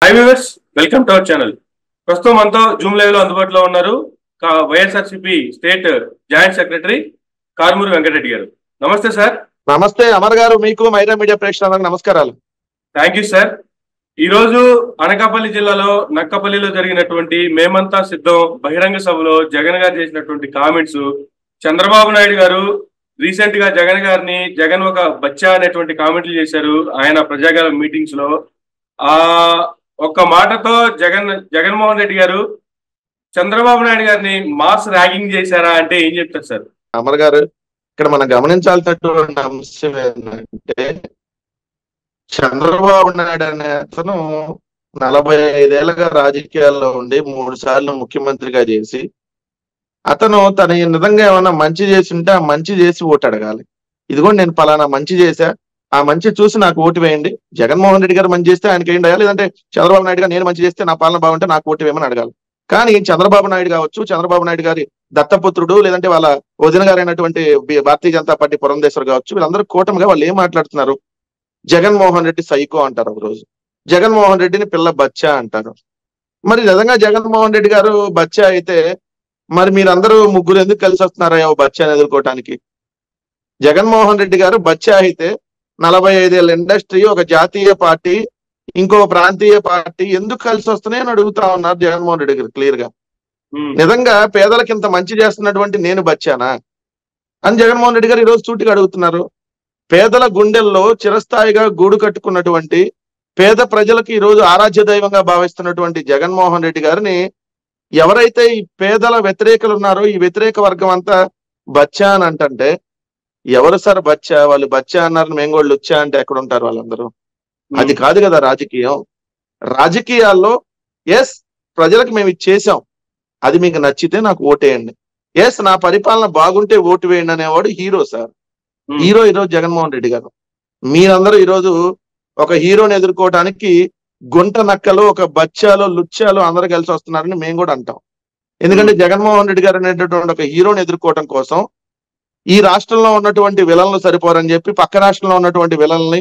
High viewers, welcome to our channel. ప్రస్తుతం మనతో zoom live లో అందుబాటులో ఉన్నారు YSRCP state joint secretary Karumuri Venkatareddy గారు. నమస్తే సార్. నమస్తే అమర్ గారు, మీకు మైరా మీడియా ప్రేక్షకులకు నమస్కారాలు. Thank you sir. ఈ రోజు అనకాపల్లి జిల్లాలో నక్కపల్లిలో జరిగినటువంటి మేమంతా సిద్ధం బహిరంగ సభలో జగన్ గారు చేసినటువంటి కామెంట్స్, చంద్రబాబు నాయుడు గారు రీసెంట్ గా జగన్ ఒక బచ్చా అనేటువంటి కామెంట్లు చేశారు ఆయన ప్రజాగళ మీటింగ్స్ లో. ఆ ఒక్క మాటతో జగన్మోహన్ రెడ్డి గారు చంద్రబాబు నాయుడు గారిని మాస్ ర్యాగింగ్ చేశారా అంటే ఏం చెప్తారు సార్? అమర్ గారు, ఇక్కడ మనం గమనించాల్సినటువంటి అంశం ఏంటంటే, చంద్రబాబు నాయుడు అనే అతను 45 ఏళ్లుగా రాజకీయాల్లో ఉండి 3 సార్లు ముఖ్యమంత్రిగా చేసి, అతను తన నిజంగా ఏమైనా మంచి చేసి ఉంటే ఆ మంచి చేసి ఓటు అడగాలి. ఇదిగోండి నేను పలానా మంచి చేశా, ఆ మంచి చూసి నాకు ఓటు వేయండి. జగన్మోహన్ రెడ్డి గారు మంచి చేస్తే ఆయనకి ఏంటి, లేదంటే చంద్రబాబు నాయుడు గారు నేను మంచి చేస్తే నా పాలన బాగుంటే నాకు ఓటు వేయమని అడగాలి. కానీ చంద్రబాబు నాయుడు కావచ్చు, చంద్రబాబు నాయుడు గారి దత్తపుత్రుడు, లేదంటే వాళ్ళ వదిన గారు అయినటువంటి భారతీయ జనతా పార్టీ పురంధేశ్వర్ కావచ్చు, వీళ్ళందరూ కూటమిగా వాళ్ళు ఏం మాట్లాడుతున్నారు? జగన్మోహన్ రెడ్డి సైకో అంటారు ఒక రోజు, జగన్మోహన్ రెడ్డిని పిల్ల బచ్చా అంటారు. మరి నిజంగా జగన్మోహన్ రెడ్డి గారు బచ్చా అయితే మరి మీరందరూ ముగ్గురు ఎందుకు కలిసి వస్తున్నారా బచ్చాని ఎదుర్కోవటానికి? జగన్మోహన్ రెడ్డి గారు బచ్చా అయితే 45 ఏళ్ళ ఇండస్ట్రీ, ఒక జాతీయ పార్టీ, ఇంకో ప్రాంతీయ పార్టీ ఎందుకు కలిసి వస్తున్నాయని అడుగుతా ఉన్నారు జగన్మోహన్ రెడ్డి గారు క్లియర్ గా. నిజంగా పేదలకు ఇంత మంచి చేస్తున్నటువంటి నేను బచ్చానా అని జగన్మోహన్ రెడ్డి గారు ఈరోజు సూటిగా అడుగుతున్నారు. పేదల గుండెల్లో చిరస్థాయిగా గూడు కట్టుకున్నటువంటి, పేద ప్రజలకు ఈ రోజు ఆరాధ్య దైవంగా భావిస్తున్నటువంటి జగన్మోహన్ రెడ్డి గారిని ఎవరైతే ఈ పేదల వ్యతిరేకులు ఉన్నారో, ఈ వ్యతిరేక వర్గం అంతా బచ్చా అని అంటే, ఎవరు సార్ బచ్చా? వాళ్ళు బచ్చా అన్నారు, మేము కూడా లుచ్చా అంటే ఎక్కడ ఉంటారు వాళ్ళందరూ? అది కాదు కదా రాజకీయం. రాజకీయాల్లో ఎస్ ప్రజలకు మేము ఇది చేసాం, అది మీకు నచ్చితే నాకు ఓటేయండి, ఎస్ నా పరిపాలన బాగుంటే ఓటు వేయండి అనేవాడు హీరో సార్. హీరో ఈరోజు జగన్మోహన్ రెడ్డి గారు. మీరందరూ ఈరోజు ఒక హీరోని ఎదుర్కోవడానికి గుంట నక్కలు, ఒక బచ్చాలు, లుచ్చాలు అందరూ కలిసి వస్తున్నారని మేము కూడా అంటాం. ఎందుకంటే జగన్మోహన్ రెడ్డి గారు అనేటటువంటి ఒక హీరోని ఎదుర్కోవడం కోసం ఈ రాష్ట్రంలో ఉన్నటువంటి విలన్లు సరిపోరని చెప్పి పక్క రాష్ట్రంలో ఉన్నటువంటి విలన్లని,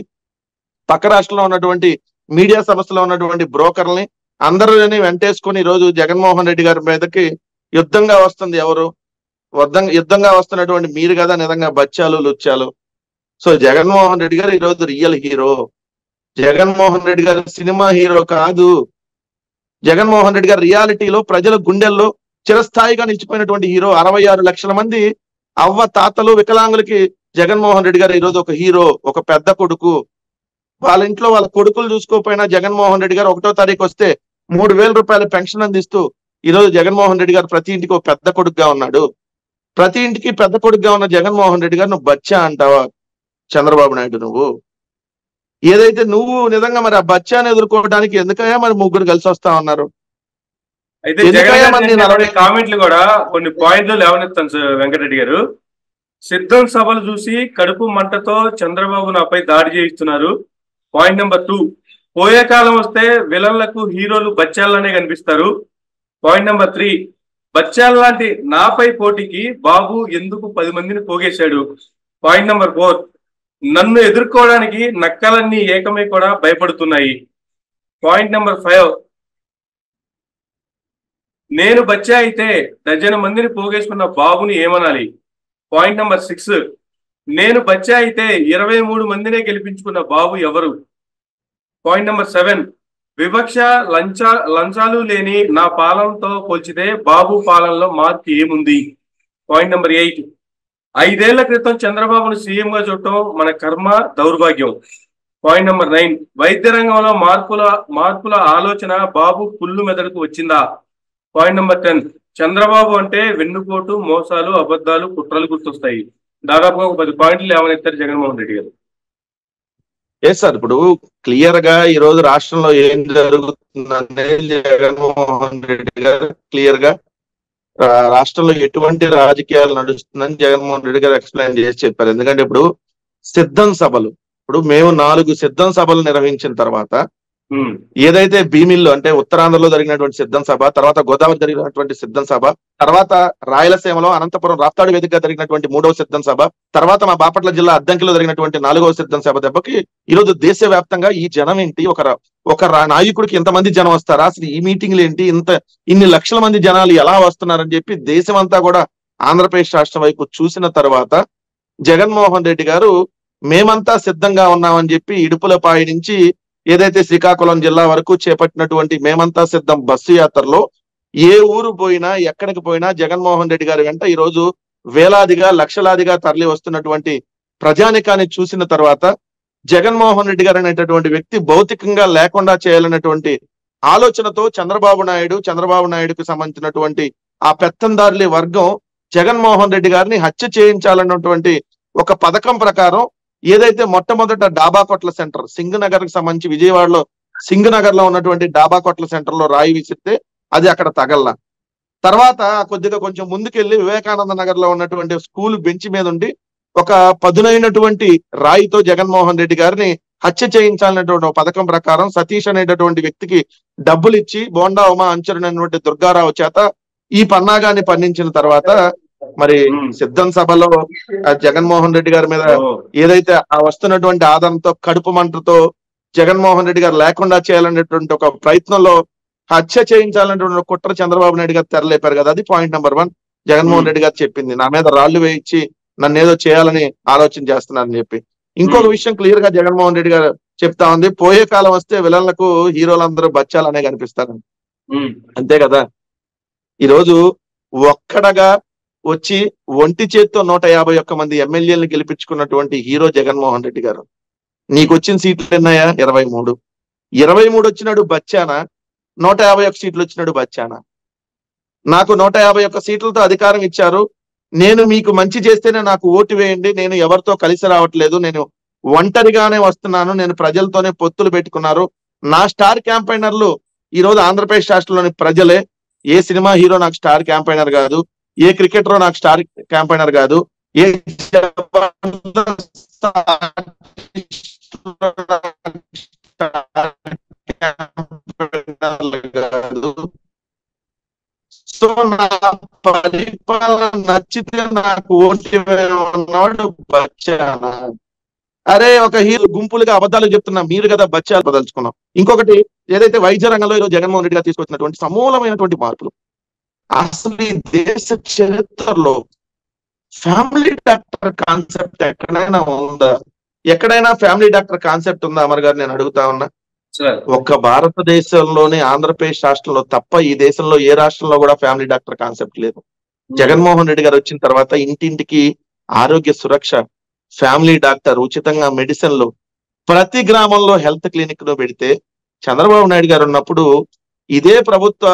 పక్క రాష్ట్రంలో ఉన్నటువంటి మీడియా సంస్థలో ఉన్నటువంటి బ్రోకర్లని అందరిని వెంటేసుకొని ఈరోజు జగన్మోహన్ రెడ్డి గారి మీదకి యుద్ధంగా వస్తుంది ఎవరు? యుద్ధంగా వస్తున్నటువంటి మీరు కదా నిజంగా బచ్చాలు, లుచ్చాలు. సో జగన్మోహన్ రెడ్డి గారు ఈరోజు రియల్ హీరో. జగన్మోహన్ రెడ్డి గారు సినిమా హీరో కాదు. జగన్మోహన్ రెడ్డి గారు రియాలిటీలో ప్రజల గుండెల్లో చిరస్థాయిగా నిలిచిపోయినటువంటి హీరో. 66 లక్షల మంది అవ్వ తాతలు వికలాంగులకి జగన్మోహన్ రెడ్డి గారు ఈరోజు ఒక హీరో, ఒక పెద్ద కొడుకు. వాళ్ళ ఇంట్లో వాళ్ళ కొడుకులు చూసుకోకపోయినా జగన్మోహన్ రెడ్డి గారు 1వ తారీఖు వస్తే 3000 రూపాయల పెన్షన్ అందిస్తూ ఈరోజు జగన్మోహన్ రెడ్డి గారు ప్రతి ఇంటికి ఒక పెద్ద కొడుకుగా ఉన్నాడు. ప్రతి ఇంటికి పెద్ద కొడుకుగా ఉన్న జగన్మోహన్ రెడ్డి గారు నువ్వు బచ్చా అంటావా చంద్రబాబు నాయుడు? నువ్వు ఏదైతే నువ్వు నిజంగా మరి ఆ బచ్చాని ఎదుర్కోవడానికి ఎందుకయ్యా మరి ముగ్గురు కలిసి వస్తా ఉన్నారు? అయితే కామెంట్లు కూడా కొన్ని పాయింట్లు లేవనెత్తాను వెంకటరెడ్డి గారు. సిద్ధం సభలు చూసి కడుపు మంటతో చంద్రబాబు నాపై దాడి చేయిస్తున్నారు. పాయింట్ నెంబర్ 2, పోయే కాలం వస్తే విలన్లకు హీరోలు బచ్చాలనే కనిపిస్తారు. పాయింట్ నెంబర్ 3, బచ్చాల లాంటి నాపై పోటీకి బాబు ఎందుకు 10 మందిని పోగేశాడు. పాయింట్ నెంబర్ 4, నన్ను ఎదుర్కోవడానికి నక్కలన్నీ ఏకమై కూడా భయపడుతున్నాయి. పాయింట్ నెంబర్ 5, నేను బచ్చా అయితే డజన్ మందిని పోగేసుకున్న బాబుని ఏమనాలి. పాయింట్ నెంబర్ 6, నేను బచ్చా అయితే 23 మందినే గెలిపించుకున్న బాబు ఎవరు. పాయింట్ నెంబర్ 7, వివక్ష లంచాలు లేని నా పాలనతో పోల్చితే బాబు పాలనలో మార్పు ఏముంది. పాయింట్ నెంబర్ 8, 5 ఏళ్ల క్రితం చంద్రబాబును సీఎంగా చూడటం మన కర్మ దౌర్భాగ్యం. పాయింట్ నెంబర్ 9, వైద్య రంగంలో మార్పుల ఆలోచన బాబు పుల్లు మెదడుకు వచ్చిందా. పాయింట్ నెంబర్ 10, చంద్రబాబు అంటే వెన్నుపోటు, మోసాలు, అబద్ధాలు, కుట్రలు గుర్తొస్తాయి. దాదాపుగా ఒక 10 పాయింట్లు ఏమనెత్తారు జగన్మోహన్ రెడ్డి గారు. ఎస్ సార్, ఇప్పుడు క్లియర్ గా ఈ రోజు రాష్ట్రంలో ఏం జరుగుతుందంటే జగన్మోహన్ రెడ్డి గారు క్లియర్ గా రాష్ట్రంలో ఎటువంటి రాజకీయాలు నడుస్తుందని జగన్మోహన్ రెడ్డి గారు ఎక్స్ప్లెయిన్ చేసి చెప్పారు. ఎందుకంటే ఇప్పుడు సిద్ధం సభలు, ఇప్పుడు మేము 4 సిద్ధం సభలు నిర్వహించిన తర్వాత ఏదైతే భీమిల్లో అంటే ఉత్తరాంధ్రలో జరిగినటువంటి సిద్ధం సభ, తర్వాత గోదావరి జరిగినటువంటి సిద్ధం సభ, తర్వాత రాయలసీమలో అనంతపురం రాప్తాడు వేదికగా జరిగినటువంటి 3వ సిద్ధం సభ, తర్వాత మా బాపట్ల జిల్లా అద్దంకిలో జరిగినటువంటి 4వ సిద్ధం సభ దెబ్బకి ఈరోజు దేశవ్యాప్తంగా ఈ జనం ఏంటి, ఒక నాయకుడికి ఎంతమంది జనం వస్తారా, అసలు ఈ మీటింగ్లు ఏంటి, ఇన్ని లక్షల మంది జనాలు ఎలా వస్తున్నారని చెప్పి దేశం అంతా కూడా ఆంధ్రప్రదేశ్ రాష్ట్రం వైపు చూసిన తర్వాత జగన్మోహన్ రెడ్డి గారు మేమంతా సిద్ధంగా ఉన్నామని చెప్పి ఇడుపులపాయి నుంచి ఏదైతే శ్రీకాకుళం జిల్లా వరకు చేపట్టినటువంటి మేమంతా సిద్ధం బస్సు యాత్రలో ఏ ఊరు పోయినా ఎక్కడికి పోయినా జగన్మోహన్ రెడ్డి గారి వెంట ఈరోజు వేలాదిగా లక్షలాదిగా తరలి వస్తున్నటువంటి ప్రజానికాన్ని చూసిన తర్వాత జగన్మోహన్ రెడ్డి గారు అనేటటువంటి వ్యక్తి భౌతికంగా లేకుండా చేయాలన్నటువంటి ఆలోచనతో చంద్రబాబు నాయుడుకు సంబంధించినటువంటి ఆ పెత్తందారుల వర్గం జగన్మోహన్ రెడ్డి గారిని హత్య చేయించాలన్నటువంటి ఒక పథకం ప్రకారం ఏదైతే మొట్టమొదట డాబా కొట్ల సెంటర్ సింగ్ నగర్ కి సంబంధించి విజయవాడలో సింగ్ నగర్ లో ఉన్నటువంటి డాబా కొట్ల సెంటర్ లో రాయి విసిరితే అది అక్కడ తగల్లా. తర్వాత కొద్దిగా కొంచెం ముందుకెళ్లి వివేకానంద నగర్ లో ఉన్నటువంటి స్కూల్ బెంచ్ మీద ఉండి ఒక పదునైనటువంటి రాయితో జగన్మోహన్ రెడ్డి గారిని హత్య చేయించాలనేటువంటి పథకం ప్రకారం సతీష్ అనేటటువంటి వ్యక్తికి డబ్బులు ఇచ్చి బోండా ఉమా అంచరునటువంటి దుర్గారావు చేత ఈ పన్నాగాన్ని పన్నించిన తర్వాత మరి సిద్ధం సభలో జగన్మోహన్ రెడ్డి గారి మీద ఏదైతే ఆ వస్తున్నటువంటి ఆధారంతో కడుపు మంటతో జగన్మోహన్ రెడ్డి గారు లేకుండా చేయాలనేటువంటి ఒక ప్రయత్నంలో హత్య చేయించాలనేటువంటి కుట్ర చంద్రబాబు నాయుడు గారు తెరలేపారు కదా. అది పాయింట్ నెంబర్ 1. జగన్మోహన్ రెడ్డి గారు చెప్పింది నా మీద రాళ్లు వేయించి నన్ను ఏదో చేయాలని ఆలోచన చేస్తున్నారని చెప్పి. ఇంకొక విషయం క్లియర్ గా జగన్మోహన్ రెడ్డి గారు చెప్తా ఉంది, పోయే కాలం వస్తే విలన్లకు హీరోలందరూ బచ్చాలనే కనిపిస్తారు. అంతే కదా. ఈరోజు ఒక్కడగా వచ్చి ఒంటి చేత్తో 151 మంది ఎమ్మెల్యేలను గెలిపించుకున్నటువంటి హీరో జగన్మోహన్ రెడ్డి గారు. నీకు వచ్చిన సీట్లు ఎన్నాయా? 23. 23 వచ్చినాడు బచ్చానా, 151 సీట్లు వచ్చినాడు బచ్చానా. నాకు 151 సీట్లతో అధికారం ఇచ్చారు, నేను మీకు మంచి చేస్తేనే నాకు ఓటు వేయండి, నేను ఎవరితో కలిసి రావట్లేదు, నేను ఒంటరిగానే వస్తున్నాను, నేను ప్రజలతోనే పొత్తులు పెట్టుకున్నారు. నా స్టార్ క్యాంపైనర్లు ఈ రోజు ఆంధ్రప్రదేశ్ రాష్ట్రంలోని ప్రజలే. ఏ సినిమా హీరో నాకు స్టార్ క్యాంపైనర్ కాదు, ఏ క్రికెటర్ నాకు స్టార్ క్యాంపైనర్ కాదు, ఏ కాదు. సో నా పరిపాలన నచ్చితే నాకు ఓటు వేయమన్నాడు బచ్చానా. అరే ఒక హీరో గుంపులుగా అబద్ధాలు చెప్తున్నా మీరు కదా బచ్చాలు బదలుచుకున్నాం. ఇంకొకటి ఏదైతే వైద్య రంగంలో ఈరోజు జగన్మోహన్ రెడ్డి గారు తీసుకొచ్చినటువంటి సమూలమైనటువంటి మార్పులు, అసలు ఈ దేశ చరిత్రలో ఫ్యామిలీ డాక్టర్ కాన్సెప్ట్ ఎక్కడైనా ఉందా? ఎక్కడైనా ఫ్యామిలీ డాక్టర్ కాన్సెప్ట్ ఉందా అమర్ గారు? నేను అడుగుతా ఉన్నా. ఒక్క భారతదేశంలోనే ఆంధ్రప్రదేశ్ రాష్ట్రంలో తప్ప ఈ దేశంలో ఏ రాష్ట్రంలో కూడా ఫ్యామిలీ డాక్టర్ కాన్సెప్ట్ లేదు. జగన్మోహన్ రెడ్డి గారు వచ్చిన తర్వాత ఇంటింటికి ఆరోగ్య సురక్ష, ఫ్యామిలీ డాక్టర్, ఉచితంగా మెడిసిన్లు, ప్రతి గ్రామంలో హెల్త్ క్లినిక్ ను పెడితే చంద్రబాబు నాయుడు గారు ఉన్నప్పుడు ఇదే ప్రభుత్వ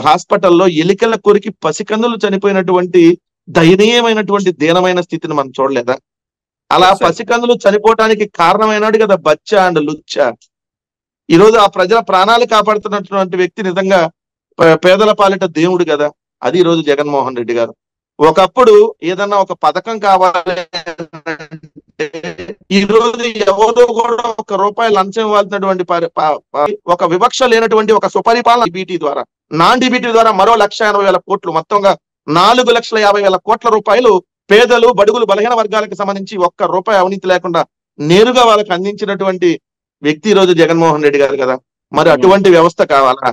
హాస్పిటల్లో ఎలికల కొరికి పసికందులు చనిపోయినటువంటి దయనీయమైనటువంటి దీనమైన స్థితిని మనం చూడలేదా? అలా పసికందులు చనిపోవటానికి కారణమైనాడు కదా బచ్చా అండ్ లుచ్చా. ఈరోజు ఆ ప్రజల ప్రాణాలు కాపాడుతున్నటువంటి వ్యక్తి నిజంగా పేదల పాలిట దేవుడు కదా. అది ఈరోజు జగన్మోహన్ రెడ్డి గారు. ఒకప్పుడు ఏదన్నా ఒక పథకం కావాలి, ఈ రోజు ఎవరో కూడా ₹1 లంచం ఇవ్వాల్సినటువంటి ఒక వివక్ష లేనటువంటి ఒక సుపరిపాలన డిబిటీ ద్వారా, నాన్ డిబిటీ ద్వారా మరో 1,80,000 కోట్లు, మొత్తంగా 4,50,000 కోట్ల రూపాయలు పేదలు, బడుగులు, బలహీన వర్గాలకు సంబంధించి ₹1 అవినీతి లేకుండా నేరుగా వాళ్ళకి అందించినటువంటి వ్యక్తి ఈరోజు జగన్మోహన్ రెడ్డి గారు కదా. మరి అటువంటి వ్యవస్థ కావాలా?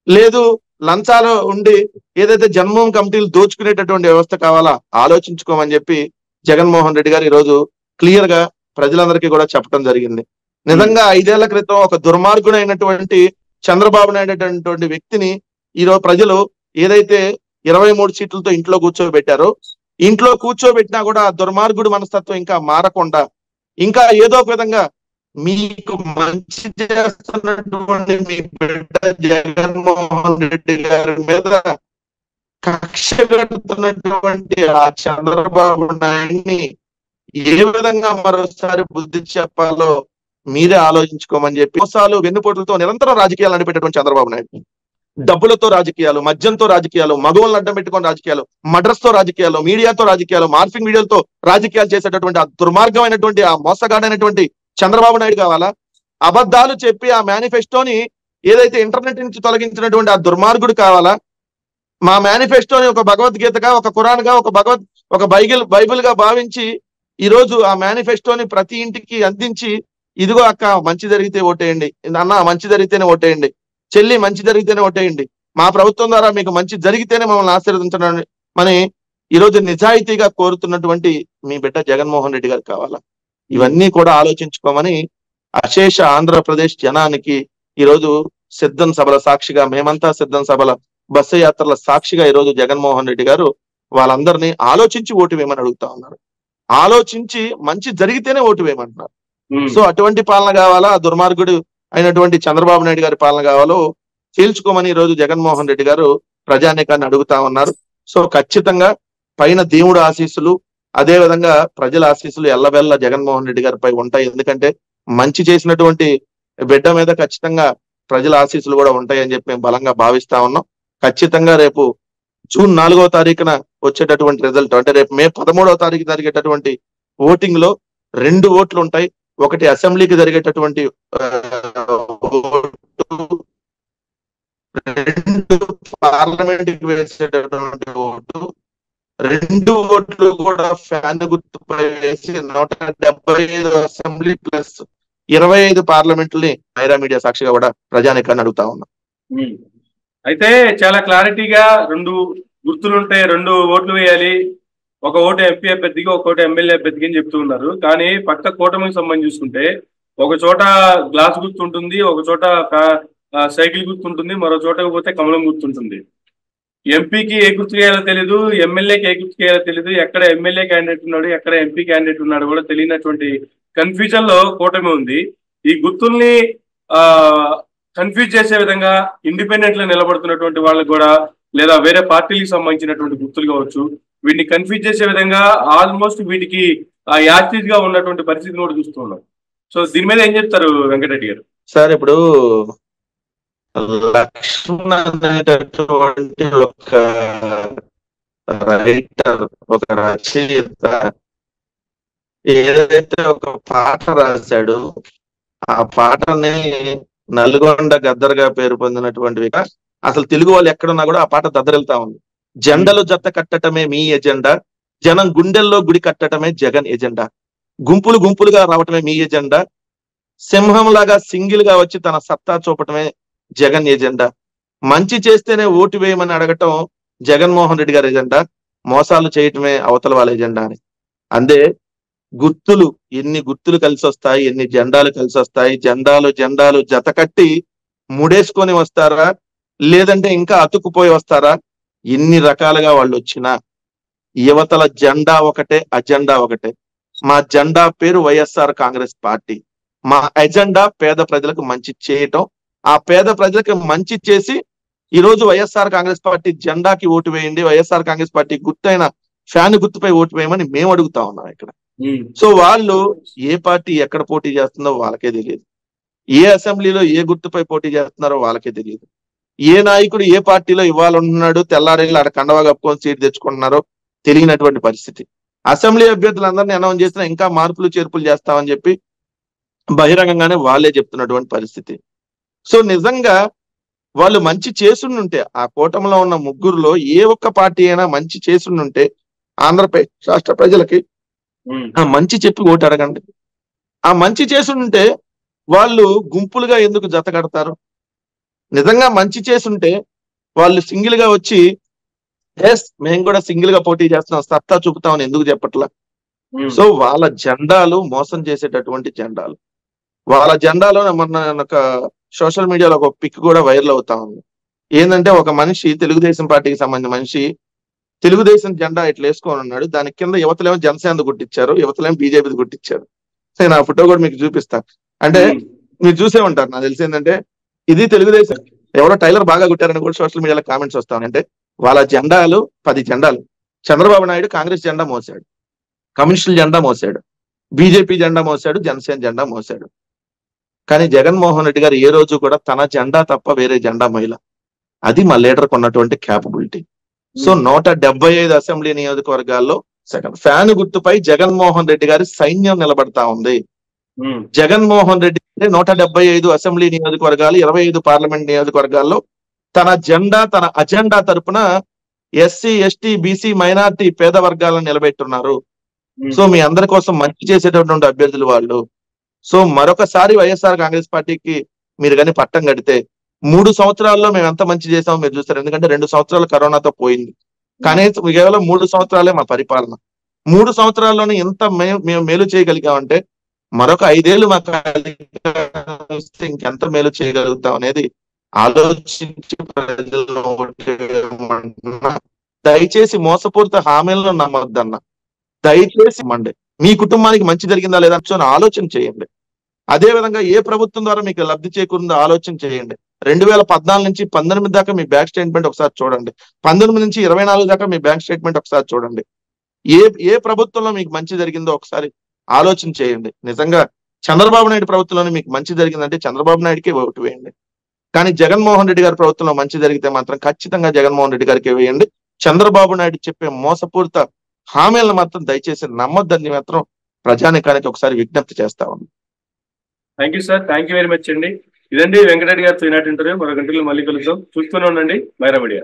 లేదు లంచాలు ఉండి ఏదైతే జన్మభూమి కమిటీలు దోచుకునేటటువంటి వ్యవస్థ కావాలా? ఆలోచించుకోమని చెప్పి జగన్మోహన్ రెడ్డి గారు ఈరోజు క్లియర్ గా ప్రజలందరికీ కూడా చెప్పడం జరిగింది. నిజంగా 5 ఏళ్ల క్రితం ఒక దుర్మార్గుడైనటువంటి చంద్రబాబు నాయుడు అనేటువంటి వ్యక్తిని ఈరోజు ప్రజలు ఏదైతే 23 సీట్లతో ఇంట్లో కూర్చోబెట్టారో, ఇంట్లో కూర్చోబెట్టినా కూడా ఆ దుర్మార్గుడు మనస్తత్వం ఇంకా మారకుండా, ఇంకా ఏదో ఒక విధంగా మీకు మంచి చేస్తున్నటువంటి మీ బిడ్డ జగన్మోహన్ రెడ్డి గారి మీద కక్ష కడుతున్నటువంటి ఆ చంద్రబాబు నాయుడిని ఏ విధంగా మరోసారి బుద్ధి చెప్పాలో మీరే ఆలోచించుకోమని చెప్పి మోసాలు, వెన్నుపోట్లతో నిరంతరం రాజకీయాలు నడిపేటటువంటి చంద్రబాబు నాయుడు, డబ్బులతో రాజకీయాలు, మద్యంతో రాజకీయాలు, మగవాళ్ళని అడ్డం పెట్టుకుని రాజకీయాలు, మడ్రస్ తో రాజకీయాలు, మీడియాతో రాజకీయాలు, మార్ఫింగ్ వీడియోలతో రాజకీయాలు చేసేటటువంటి ఆ దుర్మార్గమైనటువంటి ఆ మోసగాడైనటువంటి చంద్రబాబు నాయుడు కావాలా? అబద్ధాలు చెప్పి ఆ మేనిఫెస్టోని ఏదైతే ఇంటర్నెట్ నుంచి తొలగించినటువంటి ఆ దుర్మార్గుడు కావాలా? మా మేనిఫెస్టోని ఒక భగవద్గీతగా, ఒక ఖురాన్గా, ఒక బైబిల్ గా భావించి ఈ రోజు ఆ మేనిఫెస్టోని ప్రతి ఇంటికి అందించి, ఇదిగో అక్క మంచి జరిగితే ఓటేయండి, అన్న మంచి జరిగితేనే ఓటేయండి, చెల్లి మంచి జరిగితేనే ఓటేయండి, మా ప్రభుత్వం ద్వారా మీకు మంచి జరిగితేనే మమ్మల్ని ఆశీర్వదించడం అని ఈ రోజు నిజాయితీగా కోరుతున్నటువంటి మీ బిడ్డ జగన్మోహన్ రెడ్డి గారు కావాలా? ఇవన్నీ కూడా ఆలోచించుకోమని అశేష ఆంధ్రప్రదేశ్ జనానికి ఈ రోజు సిద్ధం సభల సాక్షిగా, మేమంతా సిద్ధం సభల బస్సు యాత్రల సాక్షిగా ఈ రోజు జగన్మోహన్ రెడ్డి గారు వాళ్ళందరినీ ఆలోచించి ఓటు వేయమని అడుగుతా ఉన్నారు. ఆలోచించి మంచి జరిగితేనే ఓటు వేయమంటున్నారు. సో అటువంటి పాలన కావాలా, ఆ దుర్మార్గుడు అయినటువంటి చంద్రబాబు నాయుడు గారి పాలన కావాలో తేల్చుకోమని ఈ రోజు జగన్మోహన్ రెడ్డి గారు ప్రజానీకాన్ని అడుగుతా ఉన్నారు. సో ఖచ్చితంగా పైన దేవుడు ఆశీస్సులు, అదే విధంగా ప్రజల ఆశీస్సులు ఎల్లవెల్ల జగన్మోహన్ రెడ్డి గారిపై ఉంటాయి. ఎందుకంటే మంచి చేసినటువంటి బిడ్డ మీద ఖచ్చితంగా ప్రజల ఆశీస్సులు కూడా ఉంటాయని చెప్పి మేము బలంగా భావిస్తా ఉన్నాం. ఖచ్చితంగా రేపు జూన్ 4వ తారీఖున వచ్చేటటువంటి రిజల్ట్, అంటే రేపు మే 13వ తారీఖు జరిగేటటువంటి ఓటింగ్ లో 2 ఓట్లు ఉంటాయి. ఒకటి అసెంబ్లీకి జరిగేటటువంటి ఓటు, 2 పార్లమెంట్ కి వేసేటటువంటి ఓటు, 2 ఓట్లు కూడా ఫ్యాన్ గుర్తుపై వేసి 175 అసెంబ్లీ ప్లస్ 25 పార్లమెంట్లని ఐరా మీడియా సాక్షిగా కూడా ప్రజానీకాన్ని అడుగుతా ఉన్నాం. అయితే చాలా క్లారిటీగా 2 గుర్తులుంటే 2 ఓట్లు వేయాలి, ఒక ఓటు ఎంపీ అభ్యర్థికి, ఒక ఓటు ఎమ్మెల్యే అభ్యర్థికి అని చెప్తూ ఉన్నారు. కానీ పక్క కూటమికి సంబంధించి చూసుకుంటే ఒక చోట గ్లాస్ గుర్తు ఉంటుంది, ఒక చోట సైకిల్ గుర్తు ఉంటుంది, మరో చోటకు పోతే కమలం గుర్తుంటుంది. ఎంపీకి ఏ గుర్తు చేయాలో తెలీదు, ఎమ్మెల్యేకి ఏ గుర్తు చేయాలో తెలీదు, ఎక్కడ ఎమ్మెల్యే క్యాండిడేట్ ఉన్నాడు, ఎక్కడ ఎంపీ క్యాండిడేట్ ఉన్నాడు కూడా తెలియనటువంటి కన్ఫ్యూజన్ లో కూటమి ఉంది. ఈ గుర్తుల్ని కన్ఫ్యూజ్ చేసే విధంగా ఇండిపెండెంట్ లో నిలబడుతున్నటువంటి వాళ్ళకి కూడా, లేదా వేరే పార్టీలకు సంబంధించినటువంటి గుర్తులు కావచ్చు, వీటిని కన్ఫ్యూజ్ చేసే విధంగా ఆల్మోస్ట్ వీటికి యాక్టివ్ గా ఉన్నటువంటి పరిస్థితిని కూడా చూస్తున్నాం. సో దీని మీద ఏం చెప్తారు వెంకటరెడ్డి గారు? సార్, ఇప్పుడు లక్ష్మణ్ అనేటటువంటి ఒక రైటర్, ఒక రచయిత ఏదైతే ఒక పాట రాశాడు, ఆ పాటని నల్గొండ గద్దర్గా పేరు పొందినటువంటి అసలు తెలుగు వాళ్ళు ఎక్కడున్నా కూడా ఆ పాట దద్దరిల్తా ఉంది. జెండలు జత కట్టటమే మీ ఎజెండా, జనం గుండెల్లో గుడి కట్టటమే జగన్ ఎజెండా, గుంపులు గుంపులుగా రావటమే మీ ఎజెండా, సింహంలాగా సింగిల్ గా వచ్చి తన సత్తా చూపటమే జగన్ ఎజెండా, మంచి చేస్తేనే ఓటు వేయమని అడగటం జగన్మోహన్ రెడ్డి గారి ఎజెండా, మోసాలు చేయటమే అవతల వాళ్ళ ఎజెండా అని. అందే గుర్తులు, ఎన్ని గుర్తులు కలిసి వస్తాయి, ఎన్ని జెండాలు కలిసి వస్తాయి, జెండాలు జత కట్టి ముడేసుకొని వస్తారా, లేదంటే ఇంకా అతుక్కుపోయి వస్తారా? ఎన్ని రకాలుగా వాళ్ళు వచ్చినా యువతల జెండా ఒకటే, అజెండా ఒకటే. మా జెండా పేరు వైఎస్ఆర్ కాంగ్రెస్ పార్టీ, మా ఎజెండా పేద ప్రజలకు మంచి చేయటం. ఆ పేద ప్రజలకు మంచి చేసి ఈ రోజు వైఎస్ఆర్ కాంగ్రెస్ పార్టీ జెండాకి ఓటు వేయండి, వైఎస్ఆర్ కాంగ్రెస్ పార్టీ గుర్తైన ఫ్యాన్ గుర్తుపై ఓటు వేయమని మేము అడుగుతా ఉన్నాం ఇక్కడ. సో వాళ్ళు ఏ పార్టీ ఎక్కడ పోటీ చేస్తుందో వాళ్ళకే తెలియదు, ఏ అసెంబ్లీలో ఏ గుర్తుపై పోటీ చేస్తున్నారో వాళ్ళకే తెలియదు, ఏ నాయకుడు ఏ పార్టీలో ఇవ్వాలనున్నాడు, తెల్లారేళ్ళు ఆడ కండవా కప్పుకొని సీట్ తెచ్చుకుంటున్నారో తెలియనటువంటి పరిస్థితి. అసెంబ్లీ అభ్యర్థులందరినీ అనౌన్స్ చేసినా ఇంకా మార్పులు చేర్పులు చేస్తామని చెప్పి బహిరంగంగానే వాళ్ళే చెప్తున్నటువంటి పరిస్థితి. సో నిజంగా వాళ్ళు మంచి చేసుండుంటే, ఆ కూటమిలో ఉన్న ముగ్గురులో ఏ ఒక్క పార్టీ అయినా మంచి చేసుండుంటే ఆంధ్రప్రదేశ్ రాష్ట్ర ప్రజలకి ఆ మంచి చెప్పి ఓటు అడగండి. ఆ మంచి చేసుంటే వాళ్ళు గుంపులుగా ఎందుకు జత కడతారు? నిజంగా మంచి చేసుంటే వాళ్ళు సింగిల్ గా వచ్చి ఎస్ మేము కూడా సింగిల్ గా పోటీ చేస్తున్నాం, సత్తా చూపుతామని ఎందుకు చెప్పట్లా? సో వాళ్ళ జెండాలు మోసం చేసేటటువంటి జెండాలు. వాళ్ళ జెండాలో మొన్న ఒక సోషల్ మీడియాలో ఒక పిక్ కూడా వైరల్ అవుతా ఉంది. ఏంటంటే ఒక మనిషి, తెలుగుదేశం పార్టీకి సంబంధించిన మనిషి తెలుగుదేశం జెండా ఇట్లా వేసుకొని ఉన్నాడు, దాని కింద యువతలేమో జనసేన గుట్టించారు, యువతలేమో బీజేపీ గుట్టించారు. నేను ఆ ఫోటో కూడా మీకు చూపిస్తాను. అంటే మీరు చూసే ఉంటారు, నాకు తెలిసి ఏంటంటే ఇది తెలుగుదేశం, ఎవరో టైలర్ బాగా కుట్టారని కూడా సోషల్ మీడియాలో కామెంట్స్ వస్తాను. అంటే వాళ్ళ జెండాలు 10 జెండాలు. చంద్రబాబు నాయుడు కాంగ్రెస్ జెండా మోసాడు, కమ్యూనిస్టుల జెండా మోసాడు, బీజేపీ జెండా మోసాడు, జనసేన జెండా మోసాడు. కానీ జగన్మోహన్ రెడ్డి గారు ఏ రోజు కూడా తన జెండా తప్ప వేరే జెండా మోయల. అది మా లీడర్కి ఉన్నటువంటి క్యాపబిలిటీ. సో 175 అసెంబ్లీ నియోజకవర్గాల్లో సెకండ్ ఫ్యాన్ గుర్తుపై జగన్మోహన్ రెడ్డి గారి సైన్యం నిలబడతా ఉంది. జగన్మోహన్ రెడ్డి అంటే 175 అసెంబ్లీ నియోజకవర్గాలు, 25 పార్లమెంట్ నియోజకవర్గాల్లో తన జెండా, తన అజెండా తరపున ఎస్సీ, ఎస్టీ, బీసీ, మైనార్టీ, పేద వర్గాలను నిలబెట్టున్నారు. సో మీ అందరి కోసం మంచి చేసేటటువంటి అభ్యర్థులు వాళ్ళు. సో మరొకసారి వైఎస్ఆర్ కాంగ్రెస్ పార్టీకి మీరు కానీ పట్టం కడితే 3 సంవత్సరాల్లో మేము ఎంత మంచి చేసామో మీరు చూస్తారు. ఎందుకంటే 2 సంవత్సరాలు కరోనాతో పోయింది. కనీసం కేవలం 3 సంవత్సరాలే మా పరిపాలన. 3 సంవత్సరాల్లోనే ఎంత మేము మేలు చేయగలిగామంటే మరొక 5 ఏళ్ళు మాకు ఇంకెంత మేలు చేయగలుగుతాం అనేది ఆలోచించి ప్రజలను ఓటేయమంటున్నా. దయచేసి మోసపూరిత హామీలను నమ్మొద్దన్న. దయచేసి మండి మీ కుటుంబానికి మంచి జరిగిందా లేదా అని ఆలోచన చేయండి. అదే విధంగా ఏ ప్రభుత్వం ద్వారా మీకు లబ్ధి చేకూరిందో ఆలోచన చేయండి. 2014 నుంచి 19 దాకా మీ బ్యాంక్ స్టేట్మెంట్ ఒకసారి చూడండి. 19 నుంచి 24 దాకా మీ బ్యాంక్ స్టేట్మెంట్ ఒకసారి చూడండి. ఏ ప్రభుత్వంలో మీకు మంచి జరిగిందో ఒకసారి ఆలోచన చేయండి. నిజంగా చంద్రబాబు నాయుడు ప్రభుత్వంలో మీకు మంచి జరిగిందంటే చంద్రబాబు నాయుడుకే ఓటు వేయండి. కానీ జగన్మోహన్ రెడ్డి గారి ప్రభుత్వంలో మంచి జరిగితే మాత్రం ఖచ్చితంగా జగన్మోహన్ రెడ్డి గారికి వేయండి. చంద్రబాబు నాయుడు చెప్పే మోసపూరిత హామీలను మాత్రం దయచేసి నమ్మొద్దని మాత్రం ప్రజానికానికి ఒకసారి విజ్ఞప్తి చేస్తా ఉంది. Thank you sir, thank you very much అండి. ఇదండి వెంకటరెడ్డి గారితో ఈనాటి ఇంటర్వ్యూ. మరో గంటలో మళ్ళీ కలుద్దాం. చూస్తూనే ఉండండి మైరా మీడియా.